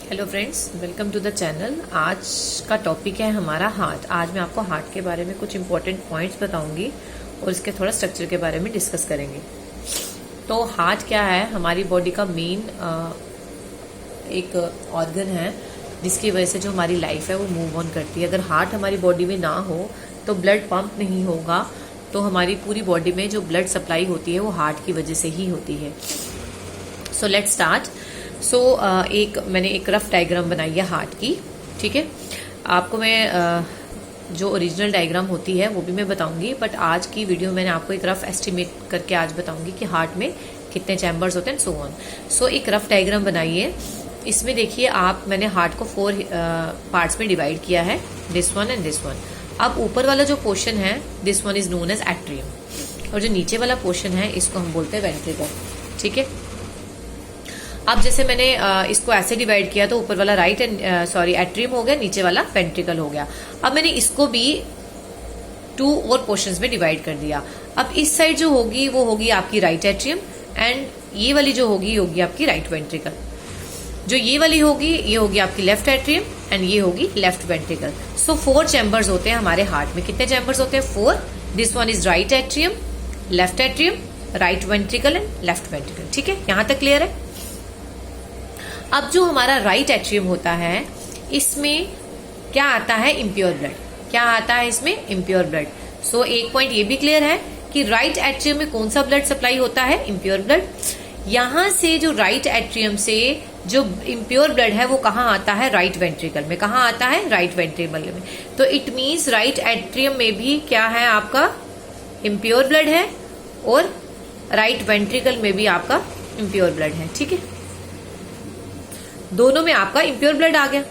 Hello friends, welcome to the channel. आज का topic है हमारा हार्ट। आज मैं आपको हार्ट के बारे में कुछ इंपॉर्टेंट पॉइंट्स बताऊंगी और इसके थोड़ा स्ट्रक्चर के बारे में डिस्कस करेंगे। तो हार्ट क्या है? हमारी बॉडी का मेन एक ऑर्गन है जिसकी वजह से जो हमारी लाइफ है वो मूव ऑन करती है। अगर हार्ट हमारी बॉडी में ना हो तो ब्लड पंप नहीं होगा, तो हमारी पूरी बॉडी में जो ब्लड सप्लाई होती है वो हार्ट की वजह से ही होती है। So let's start. मैंने एक रफ डायग्राम बनाई है हार्ट की, ठीक है। आपको मैं जो ओरिजिनल डायग्राम होती है वो भी मैं बताऊंगी, बट आज की वीडियो मैंने आपको एक रफ एस्टिमेट करके आज बताऊंगी कि हार्ट में कितने चैम्बर्स होते हैं, सो ऑन। सो एक रफ डायग्राम बनाई है। इसमें देखिए मैंने हार्ट को 4 पार्ट्स में डिवाइड किया है, this one and this one. अब ऊपर वाला जो पोर्शन है, this one is known as atrium, और जो नीचे वाला पोर्शन है इसको हम बोलते हैं वेंट्रिकल, ठीक है। अब जैसे मैंने इसको ऐसे डिवाइड किया तो ऊपर वाला एट्रियम हो गया, नीचे वाला वेंट्रिकल हो गया। अब मैंने इसको भी 2 और पोर्शंस में डिवाइड कर दिया। अब इस साइड जो होगी वो होगी आपकी राइट एट्रियम, एंड ये वाली जो होगी आपकी राइट वेंट्रिकल। जो ये वाली होगी ये होगी आपकी लेफ्ट एट्रियम, एंड ये होगी लेफ्ट वेंट्रिकल। सो 4 चैम्बर्स होते हैं हमारे हार्ट में। कितने चैम्बर्स होते हैं? 4। This one is right atrium, left atrium, right ventricle and left ventricle, ठीक है। यहां तक क्लियर है? अब जो हमारा राइट एट्रियम होता है इसमें क्या आता है? Impure blood. क्या आता है इसमें? Impure blood. सो एक पॉइंट ये भी क्लियर है कि राइट एट्रियम में कौन सा ब्लड सप्लाई होता है? Impure blood. यहां से जो राइट एट्रियम से जो इम्प्योर ब्लड है वो कहाँ आता है? राइट वेंट्रिकल में। कहाँ आता है? राइट वेंट्रिकल में। तो इट मीन्स राइट एट्रियम में भी क्या है? आपका इम्प्योर ब्लड है, और राइट वेंट्रिकल में भी आपका इम्प्योर ब्लड है, ठीक है। दोनों में आपका इम्प्योर ब्लड आ गया।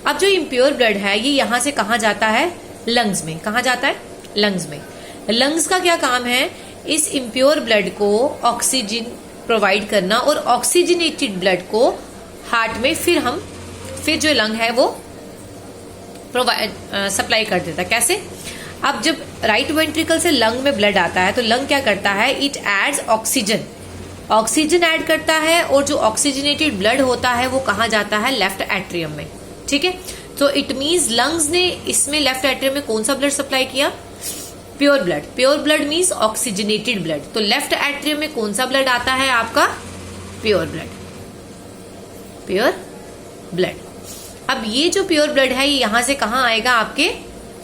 अब जो इम्प्योर ब्लड है ये यहां से कहां जाता है? लंग्स में। कहां जाता है? लंग्स में। लंग्स का क्या काम है? इस इम्प्योर ब्लड को ऑक्सीजन प्रोवाइड करना, और ऑक्सीजनेटेड ब्लड को हार्ट में फिर जो लंग है वो सप्लाई कर देता है। कैसे? अब जब राइट वेंट्रिकल से लंग में ब्लड आता है तो लंग क्या करता है? इट एड्स ऑक्सीजन ऐड करता है, और जो ऑक्सीजनेटेड ब्लड होता है वो कहाँ जाता है? लेफ्ट एट्रियम में, ठीक है। तो इट मींस लंग्स ने इसमें लेफ्ट एट्रियम में कौन सा ब्लड सप्लाई किया? Pure blood. Pure blood means oxygenated blood. तो लेफ्ट एट्रियम में कौन सा ब्लड आता है? आपका प्योर ब्लड। अब ये जो प्योर ब्लड है ये यहां से कहां आएगा? आपके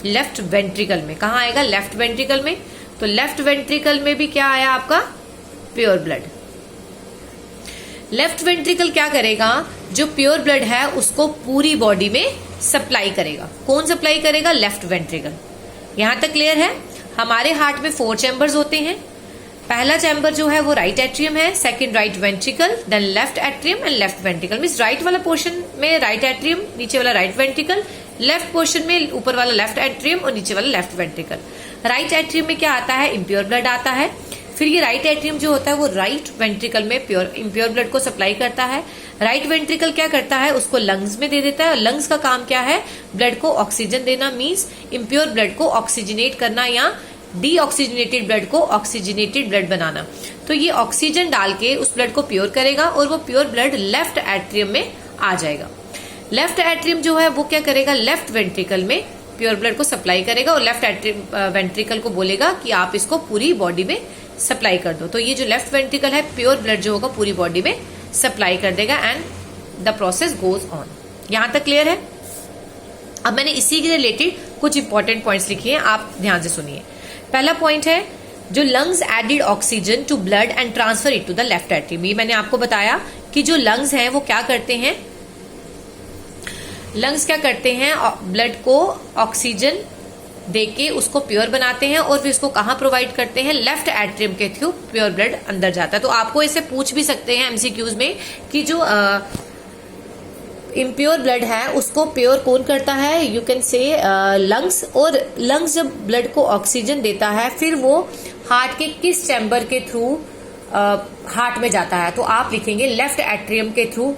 लेफ्ट वेंट्रिकल में। कहां आएगा? लेफ्ट वेंट्रिकल में। तो लेफ्ट वेंट्रिकल में भी क्या आया? आपका प्योर ब्लड। लेफ्ट वेंट्रिकल क्या करेगा? जो प्योर ब्लड है उसको पूरी बॉडी में सप्लाई करेगा। कौन सप्लाई करेगा? Left ventricle. यहां तक क्लियर है? हमारे हार्ट में 4 चैम्बर्स होते हैं। पहला चैम्बर जो है वो राइट एट्रियम है, second right ventricle, then left atrium and left ventricle. Means right वाला पोर्शन में राइट एट्रियम, नीचे वाला राइट वेंट्रिकल। लेफ्ट पोर्शन में ऊपर वाला लेफ्ट एट्रियम और नीचे वाला लेफ्ट वेंट्रिकल। राइट एट्रियम में क्या आता है? इम्प्योर ब्लड आता है। फिर ये राइट एट्रियम जो होता है वो राइट वेंट्रिकल में इम्प्योर ब्लड को सप्लाई करता है। राइट वेंट्रिकल क्या करता है? उसको लंग्स में दे देता है। लंग्स का काम क्या है? ब्लड को ऑक्सीजन देना, मींस इम्प्योर ब्लड को ऑक्सीजनेट करना, या डीऑक्सीजनेटेड ब्लड को ऑक्सीजनेटेड ब्लड बनाना। तो ये ऑक्सीजन डाल के उस ब्लड को प्योर करेगा, और वो प्योर ब्लड लेफ्ट एट्रियम में आ जाएगा। लेफ्ट एट्रियम जो है वो क्या करेगा? लेफ्ट वेंट्रिकल में प्योर ब्लड को सप्लाई करेगा, और लेफ्ट वेंट्रिकल को बोलेगा कि आप इसको पूरी बॉडी में सप्लाई कर दो। तो ये जो लेफ्ट वेंट्रिकल है प्योर ब्लड जो होगा पूरी बॉडी में सप्लाई कर देगा, and the process goes on. यहां तक क्लियर है? अब मैंने इसी के रिलेटेड कुछ इंपॉर्टेंट पॉइंट्स लिखे हैं, आप ध्यान से सुनिए। पहला पॉइंट है जो lungs added oxygen to blood and transfer it to the left atrium. ये मैंने आपको बताया कि जो लंग्स हैं वो क्या करते हैं? लंग्स क्या करते हैं? ब्लड को ऑक्सीजन देके उसको प्योर बनाते हैं, और फिर उसको कहां प्रोवाइड करते हैं? लेफ्ट एट्रियम के थ्रू प्योर ब्लड अंदर जाता है। तो आपको इसे पूछ भी सकते हैं एमसीक्यूज में कि जो इम्प्योर ब्लड है उसको प्योर कौन करता है? यू कैन से लंग्स। और लंग्स जब ब्लड को ऑक्सीजन देता है फिर वो हार्ट के किस चैम्बर के थ्रू हार्ट में जाता है? तो आप लिखेंगे लेफ्ट एट्रियम के थ्रू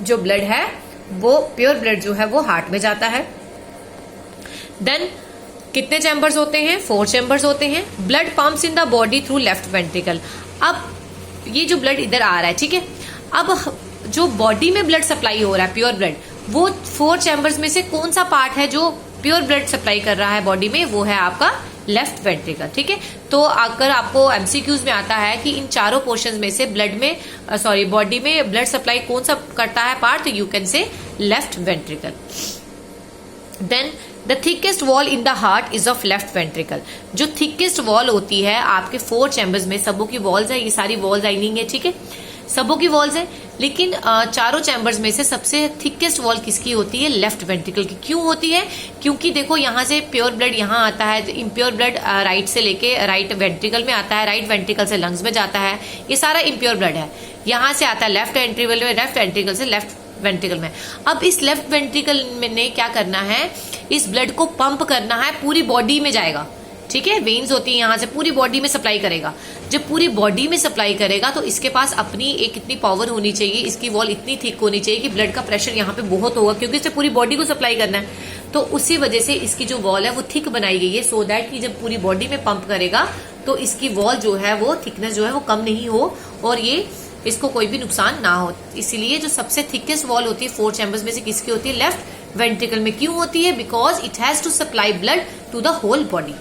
जो ब्लड है वो प्योर ब्लड जो है वो हार्ट में जाता है। देन कितने चैम्बर्स होते हैं? 4 चैम्बर्स होते हैं। Blood pumps in the body through left ventricle. अब ये जो ब्लड इधर आ रहा है, ठीक है। अब जो बॉडी में ब्लड सप्लाई हो रहा है प्योर ब्लड, वो 4 चैम्बर्स में से कौन सा पार्ट है जो प्योर ब्लड सप्लाई कर रहा है बॉडी में, वो है आपका लेफ्ट वेंट्रिकल। ठीक है, तो अगर आपको एमसीक्यूज में आता है कि इन चारों पोर्शंस में से ब्लड में बॉडी में ब्लड सप्लाई कौन सा करता है पार्ट, तो you can say left ventricle. Then the thickest wall in the heart is of left ventricle. जो थिकेस्ट वॉल होती है आपके 4 चैम्बर्स में, सबों की वॉल्स है, ये सारी वॉल लाइनिंग है, ठीक है, सबों की वॉल्स है, लेकिन चारों चैम्बर्स में से सबसे थिकेस्ट वॉल किसकी होती है, लेफ्ट वेंट्रिकल की। क्यों होती है, क्योंकि देखो यहाँ से प्योर ब्लड यहाँ आता है, इम्प्योर ब्लड राइट से लेके राइट वेंट्रिकल में आता है, राइट वेंट्रिकल से लंग्स में जाता है, ये सारा इम्प्योर ब्लड है, यहाँ से आता है लेफ्ट वेंट्रिकल में, लेफ्ट वेंट्रिकल से लेफ्ट वेंट्रिकल में। अब इस लेफ्ट वेंट्रिकल ने क्या करना है, इस ब्लड को पंप करना है, पूरी बॉडी में जाएगा, ठीक है, वेन्स होती है यहाँ से, पूरी बॉडी में सप्लाई करेगा। जब पूरी बॉडी में सप्लाई करेगा तो इसके पास अपनी एक इतनी पावर होनी चाहिए, इसकी वॉल इतनी थिक होनी चाहिए कि ब्लड का प्रेशर यहाँ पे बहुत होगा, क्योंकि इसे पूरी बॉडी को सप्लाई करना है। तो उसी वजह से इसकी जो वॉल है वो थिक बनाई गई है, सो दैट कि जब पूरी बॉडी में पंप करेगा तो इसकी वॉल जो है वो थिकनेस जो है वो कम नहीं हो और ये इसको कोई भी नुकसान ना हो। इसीलिए जो सबसे थिकेस्ट वॉल होती है 4 चैम्बर्स में से किसकी होती है, लेफ्ट वेंट्रिकल में। क्यों होती है, because it has to supply blood to the whole body.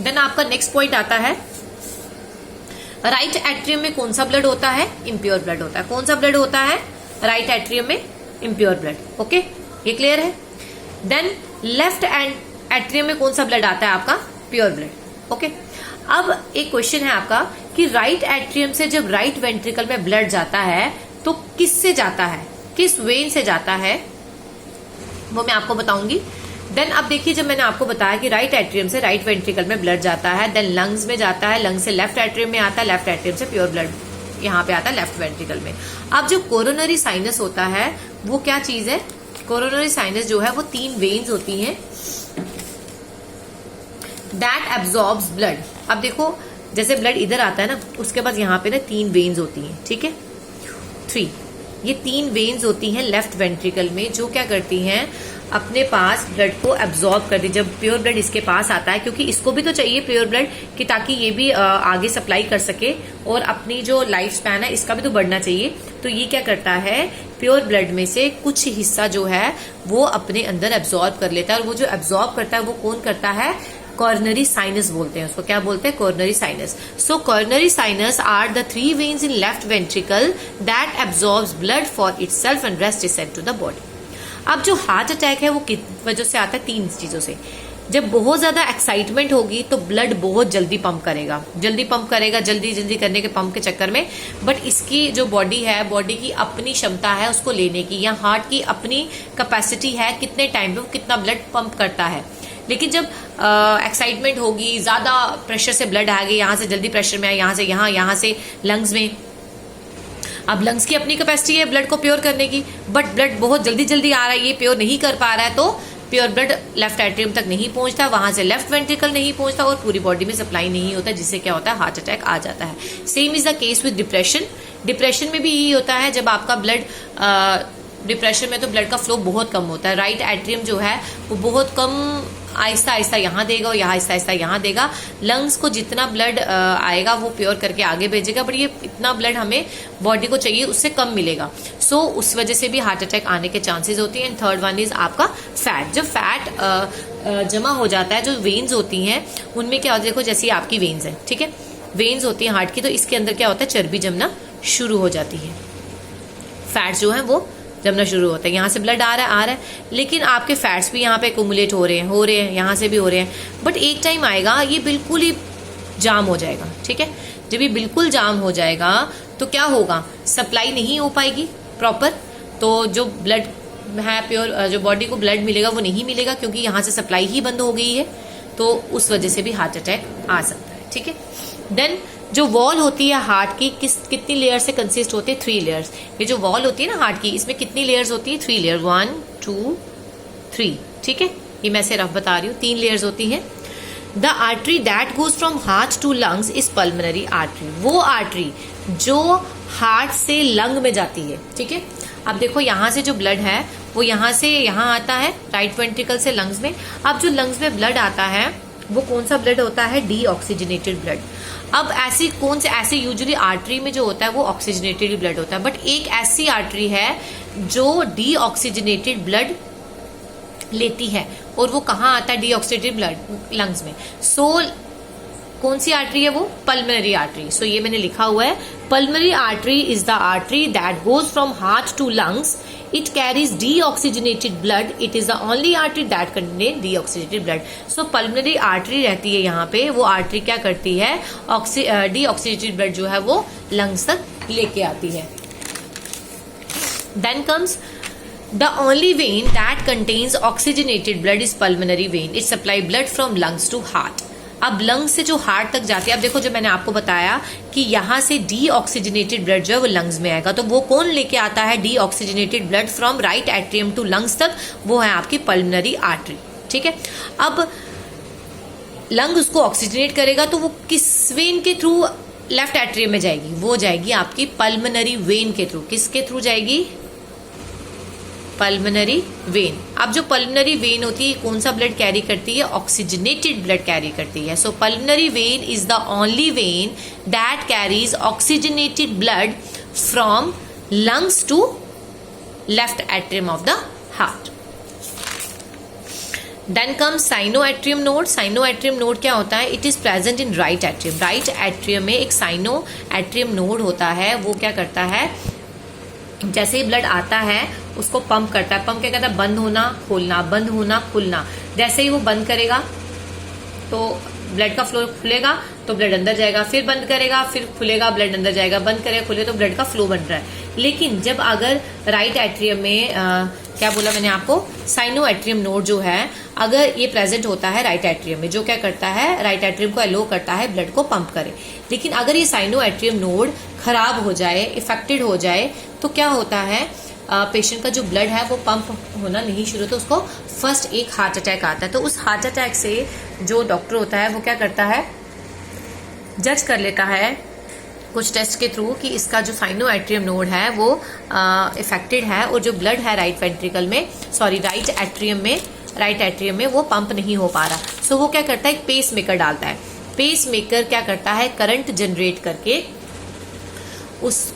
Then आपका नेक्स्ट पॉइंट आता है, राइट एट्रियम में कौन सा ब्लड होता है, इम्प्योर ब्लड होता है। कौन सा ब्लड होता है राइट एट्रियम में, इम्प्योर ब्लड। ओके, ये क्लियर है। देन लेफ्ट एट्रियम में कौन सा ब्लड आता है आपका, प्योर ब्लड। ओके, अब एक क्वेश्चन है आपका कि राइट एट्रियम से जब राइट वेंट्रिकल में ब्लड जाता है तो किससे जाता है, किस वेन से जाता है, वो मैं आपको बताऊंगी। देन अब देखिए, जब मैंने आपको बताया कि राइट एट्रियम से राइट वेंट्रिकल में ब्लड जाता है, देन लंग्स में जाता है, लंग्स से लेफ्ट एट्रियम में आता है, लेफ्ट एट्रियम से प्योर ब्लड यहाँ पे आता है लेफ्ट वेंट्रिकल में। अब जो कोरोनरी साइनस होता है वो क्या चीज है, कोरोनरी साइनस जो है वो 3 वेन्स होती हैं दैट एब्जॉर्ब्स ब्लड। अब देखो, जैसे ब्लड इधर आता है ना, उसके बाद यहाँ पे ना 3 वेन्स होती हैं, ठीक है, 3, ये 3 वेन्स होती हैं लेफ्ट वेंट्रिकल में, जो क्या करती हैं, अपने पास ब्लड को एब्जॉर्ब कर दी। जब प्योर ब्लड इसके पास आता है, क्योंकि इसको भी तो चाहिए प्योर ब्लड कि ताकि ये भी आगे सप्लाई कर सके और अपनी जो लाइफ स्पैन है इसका भी तो बढ़ना चाहिए, तो ये क्या करता है, प्योर ब्लड में से कुछ हिस्सा जो है वो अपने अंदर एब्जॉर्ब कर लेता है। और वो जो एब्जॉर्ब करता है वो कौन करता है, कॉर्नरी साइनस बोलते हैं उसको। क्या बोलते हैं, coronary sinus. So coronary sinus are the 3 veins in left ventricle that absorbs blood for itself and rest is sent to the body. अब जो हार्ट अटैक है वो किस वजह से आता है, 3 चीजों से। जब बहुत ज्यादा एक्साइटमेंट होगी तो ब्लड बहुत जल्दी पंप करेगा, जल्दी जल्दी करने के पंप के चक्कर में, बट इसकी जो बॉडी है, बॉडी की अपनी क्षमता है उसको लेने की, या हार्ट की अपनी कैपेसिटी है कितने टाइम में वो कितना ब्लड पंप करता है। लेकिन जब एक्साइटमेंट होगी, ज्यादा प्रेशर से ब्लड आ गई, यहाँ से जल्दी प्रेशर में आए, यहाँ से यहाँ से लंग्स में, अब लंग्स की अपनी कैपेसिटी है ब्लड को प्योर करने की, बट ब्लड बहुत जल्दी आ रहा है, ये प्योर नहीं कर पा रहा है, तो प्योर ब्लड लेफ्ट एट्रियम तक नहीं पहुंचता, वहां से लेफ्ट वेंट्रिकल नहीं पहुंचता और पूरी बॉडी में सप्लाई नहीं होता, जिससे क्या होता है, हार्ट अटैक आ जाता है। Same is the case with depression. Depression में भी यही होता है, जब आपका ब्लड डिप्रेशन में तो ब्लड का फ्लो बहुत कम होता है, राइट एट्रियम जो है वो बहुत कम आहिस्ता आहिस्ता यहाँ देगा और यहाँ आहिस्ता आहिस्ता यहाँ देगा। लंग्स को जितना ब्लड आएगा वो प्योर करके आगे भेजेगा, बट ये इतना ब्लड हमें बॉडी को चाहिए उससे कम मिलेगा, सो उस वजह से भी हार्ट अटैक आने के चांसेस होती हैं। एंड थर्ड वन इज आपका फैट। जब फैट जमा हो जाता है, जो वेन्स होती हैं उनमें क्या होता है, देखो जैसे आपकी वेन्स है, ठीक है, वेन्स होती है हार्ट की, तो इसके अंदर क्या होता है, चर्बी जमना शुरू हो जाती है, फैट जो है वो जमना शुरू होता है। यहाँ से ब्लड आ रहा है, लेकिन आपके फैट्स भी यहाँ पे एक्यूमुलेट हो रहे हैं, यहाँ से भी हो रहे हैं, बट एक टाइम आएगा ये बिल्कुल ही जाम हो जाएगा, ठीक है। जब ये बिल्कुल जाम हो जाएगा तो क्या होगा, सप्लाई नहीं हो पाएगी प्रॉपर, तो जो ब्लड है प्योर, जो बॉडी को ब्लड मिलेगा वो नहीं मिलेगा, क्योंकि यहाँ से सप्लाई ही बंद हो गई है, तो उस वजह से भी हार्ट अटैक आ सकता है, ठीक है। देन जो वॉल होती है हार्ट की कितनी लेयर से कंसिस्ट होती है, 3 लेयर्स। ये जो वॉल होती है ना हार्ट की, इसमें कितनी लेयर्स होती है, 3 लेयर, 1 2 3, ठीक है। ये मैं से रफ बता रही हूँ, 3 लेयर्स होती हैं। The artery that goes from heart to lungs is pulmonary artery. वो आर्टरी जो हार्ट से लंग में जाती है, ठीक है। अब देखो यहाँ से जो ब्लड है वो यहाँ से यहाँ आता है, राइट वेंट्रिकल से लंग्स में। अब जो लंग्स में ब्लड आता है वो कौन सा ब्लड होता है, डीऑक्सीजनेटेड ब्लड। अब ऐसी कौन से, ऐसे यूजुअली आर्टरी में जो होता है वो ऑक्सीजनेटेड ब्लड होता है, बट एक ऐसी आर्टरी है जो डीऑक्सीजनेटेड ब्लड लेती है, और वो कहाँ आता है डीऑक्सीजनेटेड ब्लड? लंग्स में। सो कौन सी आर्टरी है वो? Pulmonary artery. सो ये मैंने लिखा हुआ है, pulmonary artery is the artery that goes from heart to lungs, it carries deoxygenated blood, it is the only artery that contain deoxygenated blood. So pulmonary artery रहती है यहाँ पे, वो आर्टरी क्या करती है? डीऑक्सीजनेटेड ब्लड जो है वो लंग्स तक लेके आती है। Then comes the only vein that contains oxygenated blood is pulmonary vein. It supply blood from lungs to heart. अब लंग्स से जो हार्ट तक जाती है, अब देखो जो मैंने आपको बताया कि यहाँ से डीऑक्सीजनेटेड ब्लड जो है वो लंग्स में आएगा, तो वो कौन लेके आता है deoxygenated blood from right atrium to lungs तक? वो है आपकी पल्मोनरी आर्टरी। ठीक है, अब लंग उसको ऑक्सीजनेट करेगा तो वो किस वेन के थ्रू लेफ्ट एट्रियम में जाएगी? वो जाएगी आपकी पल्मोनरी वेन के थ्रू। किसके थ्रू जाएगी? Pulmonary vein. अब जो पल्मोनरी वेन होती है कौन सा ब्लड कैरी करती है? ऑक्सीजनेटेड ब्लड कैरी करती है। So pulmonary vein is the only vein that carries oxygenated blood from lungs to left atrium of the heart. Then comes sinoatrium node. Sinoatrium node क्या होता है? It is present in right atrium. Right atrium में एक साइनोएट्रियम node होता है, वो क्या करता है? जैसे ही ब्लड आता है उसको पंप करता है। पंप क्या कहता है? बंद होना खोलना, बंद होना खुलना। जैसे ही वो बंद करेगा तो ब्लड का फ्लो खुलेगा तो ब्लड अंदर जाएगा, फिर बंद करेगा फिर खुलेगा, ब्लड अंदर जाएगा, बंद करेगा खुले, तो ब्लड का फ्लो बन रहा है। लेकिन जब अगर राइट एट्रियम में क्या बोला मैंने आपको? साइनोएट्रियम नोड जो है अगर ये प्रेजेंट होता है राइट एट्रियम में, जो क्या करता है? राइट एट्रियम को अलो करता है ब्लड को पंप करे। लेकिन अगर ये साइनोएट्रियम नोड खराब हो जाए, इफेक्टेड हो जाए, तो क्या होता है? पेशेंट का जो ब्लड है वो पंप होना नहीं शुरू, तो उसको फर्स्ट एक हार्ट अटैक आता है। तो उस हार्ट अटैक से जो डॉक्टर होता है वो क्या करता है? जज कर लेता है कुछ टेस्ट के थ्रू कि इसका जो साइनोएट्रियम नोड है वो इफेक्टेड है, और जो ब्लड है राइट वेंट्रिकल में, सॉरी राइट एट्रियम में वो पंप नहीं हो पा रहा। सो वो क्या करता है? एक पेस मेकर डालता है। पेस मेकर क्या करता है? करंट जनरेट करके उस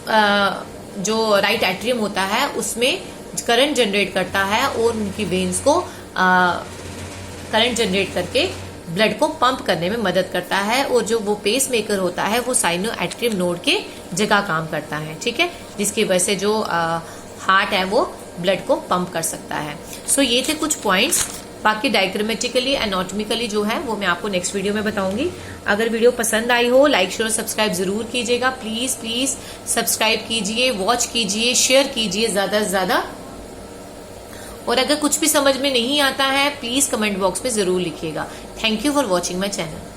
जो राइट एट्रियम होता है उसमें करंट जनरेट करता है, और उनकी वेन्स को करंट जनरेट करके ब्लड को पंप करने में मदद करता है। और जो वो पेस मेकर होता है वो साइनोएट्रियम नोड के जगह काम करता है। ठीक है, जिसकी वजह से जो हार्ट है वो ब्लड को पंप कर सकता है। सो ये थे कुछ पॉइंट्स। बाकी डायग्रामेटिकली एनाटॉमिकली जो है वो मैं आपको नेक्स्ट वीडियो में बताऊंगी। अगर वीडियो पसंद आई हो लाइक शेयर सब्सक्राइब जरूर कीजिएगा। प्लीज प्लीज सब्सक्राइब कीजिए, वॉच कीजिए, शेयर कीजिए ज्यादा से ज्यादा। और अगर कुछ भी समझ में नहीं आता है प्लीज कमेंट बॉक्स में जरूर लिखिएगा। Thank you for watching my channel.